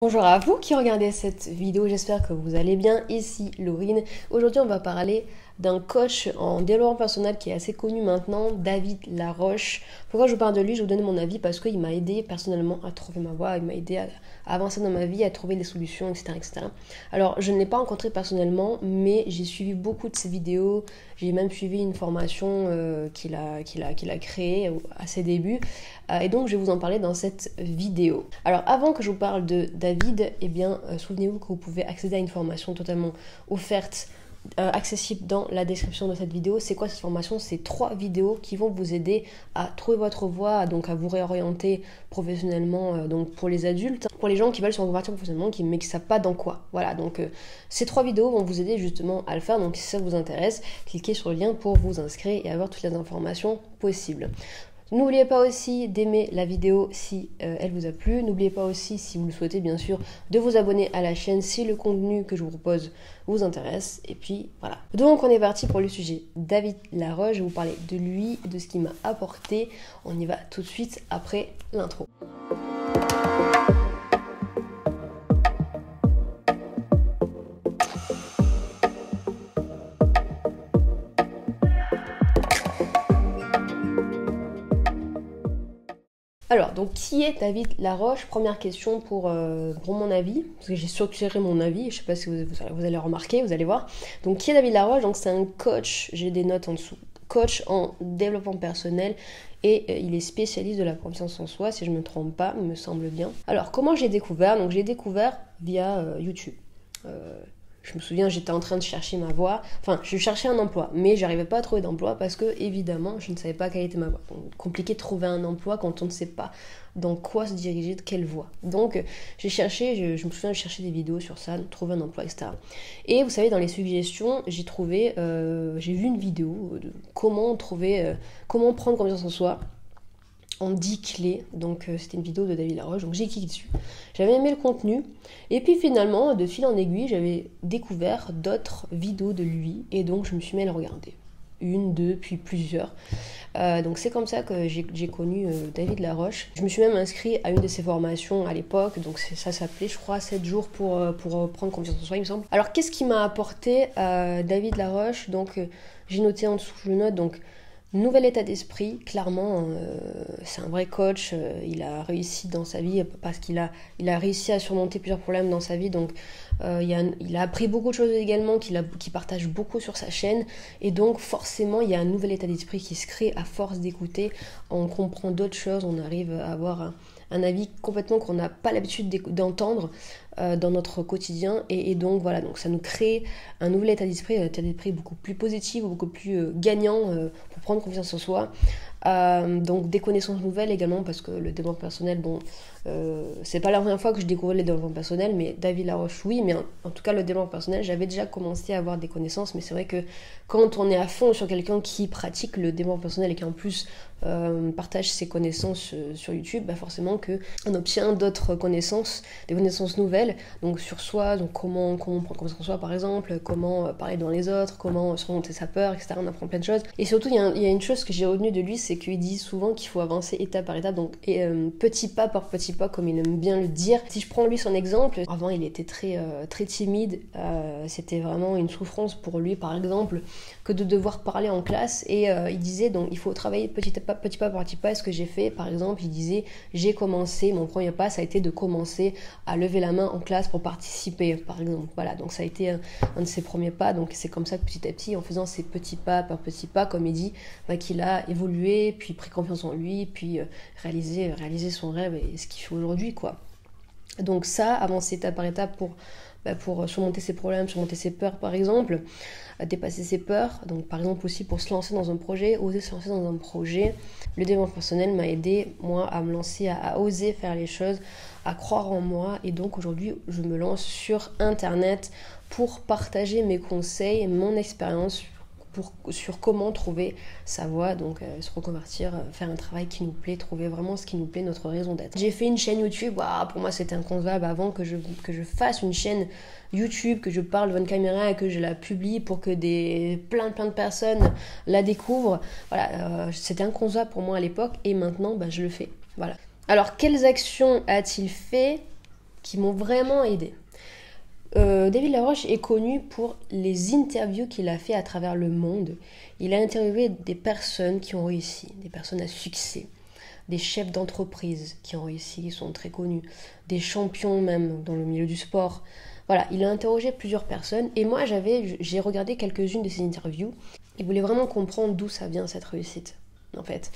Bonjour à vous qui regardez cette vidéo, j'espère que vous allez bien. Ici Laurine. Aujourd'hui on va parler d'un coach en développement personnel qui est assez connu maintenant, David Laroche. Pourquoi je vous parle de lui? Je vais vous donner mon avis parce qu'il m'a aidé personnellement à trouver ma voie, il m'a aidé à avancer dans ma vie, à trouver des solutions, etc. etc. Alors je ne l'ai pas rencontré personnellement, mais j'ai suivi beaucoup de ses vidéos, j'ai même suivi une formation qu'il a créée à ses débuts. Et donc je vais vous en parler dans cette vidéo. Alors avant que je vous parle de David, eh bien souvenez-vous que vous pouvez accéder à une formation totalement offerte, accessible dans la description de cette vidéo. C'est quoi cette formation? C'est 3 vidéos qui vont vous aider à trouver votre voie, donc à vous réorienter professionnellement, donc pour les adultes, pour les gens qui veulent se reconvertir professionnellement mais qui ne savent pas dans quoi. Voilà, donc ces 3 vidéos vont vous aider justement à le faire. Donc si ça vous intéresse, cliquez sur le lien pour vous inscrire et avoir toutes les informations possibles. N'oubliez pas aussi d'aimer la vidéo si elle vous a plu. N'oubliez pas aussi, si vous le souhaitez bien sûr, de vous abonner à la chaîne si le contenu que je vous propose vous intéresse. Et puis voilà. Donc on est parti pour le sujet. David Laroche, je vais vous parler de lui, de ce qu'il m'a apporté. On y va tout de suite après l'intro. Alors, donc qui est David Laroche? Première question pour mon avis, parce que j'ai structuré mon avis, je sais pas si vous allez remarquer, vous allez voir. Donc qui est David Laroche? Donc c'est un coach, j'ai des notes en dessous, coach en développement personnel et il est spécialiste de la confiance en soi, si je ne me trompe pas, il me semble bien. Alors comment j'ai découvert? Donc j'ai découvert via YouTube. Je me souviens, j'étais en train de chercher ma voie. Enfin, je cherchais un emploi, mais j'arrivais pas à trouver d'emploi parce que, évidemment, je ne savais pas quelle était ma voie. Donc, compliqué de trouver un emploi quand on ne sait pas dans quoi se diriger, de quelle voie. Donc, j'ai cherché, je me souviens, je cherchais des vidéos sur ça, trouver un emploi, etc. Et vous savez, dans les suggestions, j'ai vu une vidéo de comment prendre confiance en soi en 10 clés. Donc c'était une vidéo de David Laroche, donc j'ai cliqué dessus. J'avais aimé le contenu. Et puis finalement, de fil en aiguille, j'avais découvert d'autres vidéos de lui. Et donc je me suis mis à le regarder. Une, deux, puis plusieurs. Donc c'est comme ça que j'ai connu David Laroche. Je me suis même inscrit à une de ses formations à l'époque. Donc ça s'appelait, je crois, 7 jours pour prendre confiance en soi, il me semble. Alors qu'est-ce qui m'a apporté David Laroche? Donc j'ai noté en dessous, je le note, donc nouvel état d'esprit, clairement, c'est un vrai coach, il a réussi dans sa vie parce qu'il a réussi à surmonter plusieurs problèmes dans sa vie, donc il a appris beaucoup de choses également qu'il partage beaucoup sur sa chaîne, et donc forcément il y a un nouvel état d'esprit qui se crée à force d'écouter, on comprend d'autres choses, on arrive à avoir un avis complètement qu'on n'a pas l'habitude d'entendre dans notre quotidien, et donc voilà, donc ça nous crée un nouvel état d'esprit beaucoup plus positif, beaucoup plus gagnant pour prendre confiance en soi. Donc des connaissances nouvelles également, parce que le développement personnel, c'est pas la première fois que je découvre le développement personnel, mais David Laroche oui, mais en tout cas le développement personnel, j'avais déjà commencé à avoir des connaissances, mais c'est vrai que quand on est à fond sur quelqu'un qui pratique le développement personnel et qui en plus partage ses connaissances sur YouTube, forcément qu'on obtient d'autres connaissances, des connaissances nouvelles, donc sur soi, donc comment prendre confiance en soi par exemple, comment parler devant les autres, comment surmonter sa peur, etc. On apprend plein de choses. Et surtout, il y a une chose que j'ai retenue de lui, c'est qu'il dit souvent qu'il faut avancer étape par étape, donc petit pas par petit pas, comme il aime bien le dire. Si je prends lui son exemple, avant il était très timide, c'était vraiment une souffrance pour lui par exemple que de devoir parler en classe, et il disait donc il faut travailler petit pas par petit pas. Ce que j'ai fait par exemple, il disait j'ai commencé, mon premier pas ça a été de commencer à lever la main en classe pour participer par exemple, voilà, donc ça a été un de ses premiers pas. Donc c'est comme ça que petit à petit, en faisant ces petits pas par petits pas, comme il dit, qu'il a évolué, puis pris confiance en lui, puis réalisé son rêve et ce qu'il fait aujourd'hui, quoi. Donc ça, avancer étape par étape pour surmonter ses problèmes, surmonter ses peurs par exemple, dépasser ses peurs, donc par exemple aussi pour se lancer dans un projet, oser se lancer dans un projet. Le développement personnel m'a aidé, moi, à me lancer, à oser faire les choses, à croire en moi, et donc aujourd'hui je me lance sur internet pour partager mes conseils, mon expérience sur comment trouver sa voie, donc se reconvertir, faire un travail qui nous plaît, trouver vraiment ce qui nous plaît, notre raison d'être. J'ai fait une chaîne YouTube, pour moi c'était inconcevable avant que je fasse une chaîne YouTube, que je parle devant une caméra et que je la publie pour que plein de personnes la découvrent. Voilà, c'était inconcevable pour moi à l'époque, et maintenant je le fais. Voilà. Alors quelles actions a-t-il fait qui m'ont vraiment aidé. David Laroche est connu pour les interviews qu'il a fait à travers le monde. Il a interviewé des personnes qui ont réussi, des personnes à succès, des chefs d'entreprise qui ont réussi, qui sont très connus, des champions même dans le milieu du sport. Voilà, il a interrogé plusieurs personnes et moi j'ai regardé quelques-unes de ces interviews. Il voulait vraiment comprendre d'où ça vient cette réussite, en fait.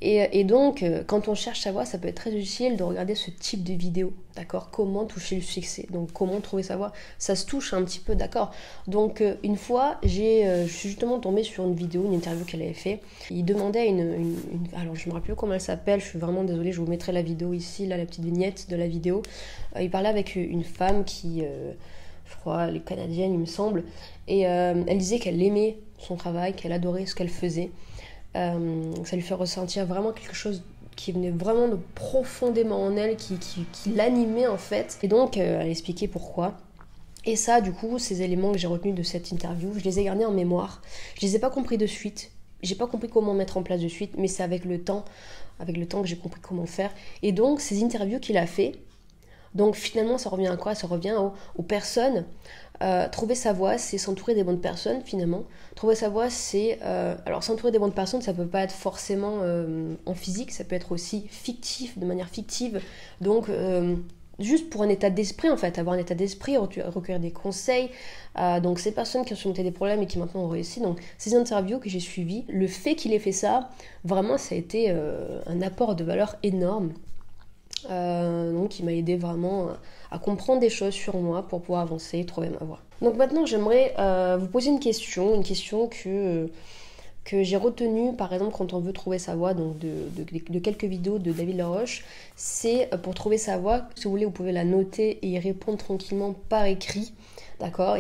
Et donc, quand on cherche sa voie, ça peut être très utile de regarder ce type de vidéo, d'accord? Comment toucher le succès, donc comment trouver sa voie, ça se touche un petit peu, d'accord? Donc, une fois, je suis justement tombée sur une vidéo, une interview qu'elle avait fait. Il demandait alors je me rappelle plus comment elle s'appelle, je suis vraiment désolée, je vous mettrai la vidéo ici, là, la petite vignette de la vidéo. Il parlait avec une femme qui, je crois, elle est canadienne, il me semble, et elle disait qu'elle aimait son travail, qu'elle adorait ce qu'elle faisait. Ça lui fait ressentir vraiment quelque chose qui venait vraiment de profondément en elle, qui l'animait en fait. Et donc elle expliquait pourquoi. Et ça, du coup, ces éléments que j'ai retenus de cette interview, je les ai gardés en mémoire. Je les ai pas compris de suite. J'ai pas compris comment mettre en place de suite, mais c'est avec le temps que j'ai compris comment faire. Et donc ces interviews qu'il a fait, donc finalement ça revient à quoi? Ça revient aux personnes. Trouver sa voie, c'est s'entourer des bonnes personnes finalement. Trouver sa voie, c'est... alors s'entourer des bonnes personnes, ça peut pas être forcément en physique, ça peut être aussi fictif, de manière fictive. Donc juste pour un état d'esprit en fait, avoir un état d'esprit, recueillir des conseils. Donc ces personnes qui ont surmonté des problèmes et qui maintenant ont réussi, donc ces interviews que j'ai suivies, le fait qu'il ait fait ça, vraiment ça a été un apport de valeur énorme. Donc il m'a aidé vraiment à comprendre des choses sur moi pour pouvoir avancer et trouver ma voie. Donc maintenant j'aimerais vous poser une question que j'ai retenue par exemple quand on veut trouver sa voie, donc de quelques vidéos de David Laroche. C'est pour trouver sa voie, si vous voulez vous pouvez la noter et y répondre tranquillement par écrit, d'accord?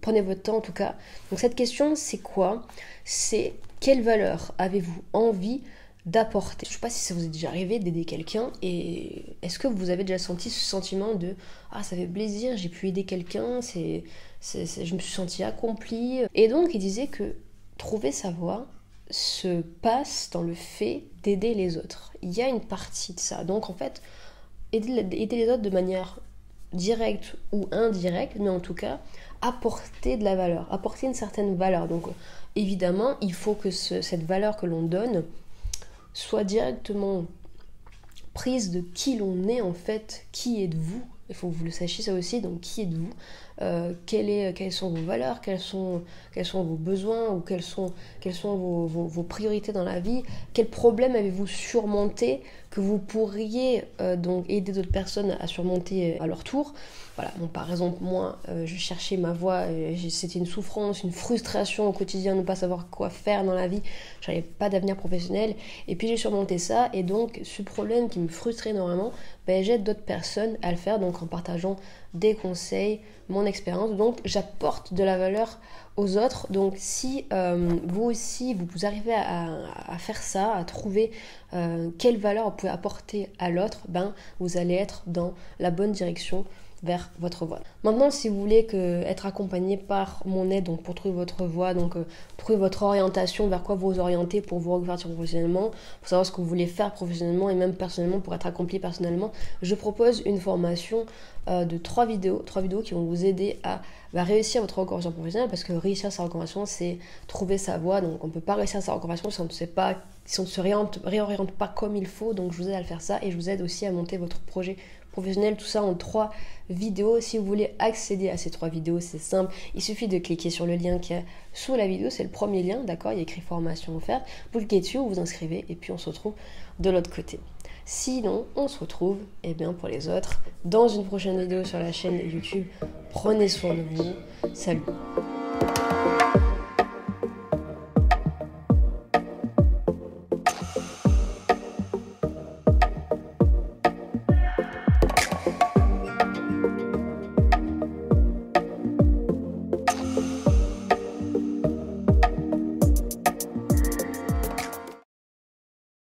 Prenez votre temps en tout cas. Donc cette question c'est quoi? C'est quelle valeur avez-vous envie d'apporter? Je ne sais pas si ça vous est déjà arrivé d'aider quelqu'un, et est-ce que vous avez déjà senti ce sentiment de « Ah, ça fait plaisir, j'ai pu aider quelqu'un, je me suis sentie accomplie ». Et donc, il disait que trouver sa voie se passe dans le fait d'aider les autres. Il y a une partie de ça. Donc, en fait, aider les autres de manière directe ou indirecte, mais en tout cas, apporter de la valeur, apporter une certaine valeur. Donc, évidemment, il faut que cette valeur que l'on donne soit directement prise de qui l'on est en fait, qui êtes-vous, il faut que vous le sachiez ça aussi, donc qui êtes-vous, quelles sont vos valeurs, quels sont vos besoins ou quelles sont vos priorités dans la vie, quels problèmes avez-vous surmonté que vous pourriez donc aider d'autres personnes à surmonter à leur tour. Voilà, bon, par exemple, moi, je cherchais ma voie, c'était une souffrance, une frustration au quotidien de ne pas savoir quoi faire dans la vie, je n'avais pas d'avenir professionnel, et puis j'ai surmonté ça, et donc ce problème qui me frustrait énormément, j'aide d'autres personnes à le faire, donc en partageant des conseils, mon expérience, donc j'apporte de la valeur aux autres. Donc si vous aussi vous arrivez à faire ça, à trouver quelle valeur vous pouvez apporter à l'autre, vous allez être dans la bonne direction vers votre voie. Maintenant, si vous voulez être accompagné par mon aide, donc pour trouver votre voie, donc trouver votre orientation, vers quoi vous orienter pour vous reconvertir professionnellement, pour savoir ce que vous voulez faire professionnellement et même personnellement pour être accompli personnellement, je propose une formation de 3 vidéos qui vont vous aider à réussir votre reconversion professionnelle, parce que réussir sa reconversion, c'est trouver sa voie. Donc on ne peut pas réussir sa reconversion si on ne se réoriente pas comme il faut. Donc je vous aide à le faire ça, et je vous aide aussi à monter votre projet professionnel, tout ça en 3 vidéos. Si vous voulez accéder à ces 3 vidéos, c'est simple, il suffit de cliquer sur le lien qui est sous la vidéo, c'est le premier lien, d'accord, il y a écrit formation offerte, vous cliquez dessus, vous vous inscrivez, et puis on se retrouve de l'autre côté. Sinon, on se retrouve, pour les autres, dans une prochaine vidéo sur la chaîne YouTube. Prenez soin de vous, salut.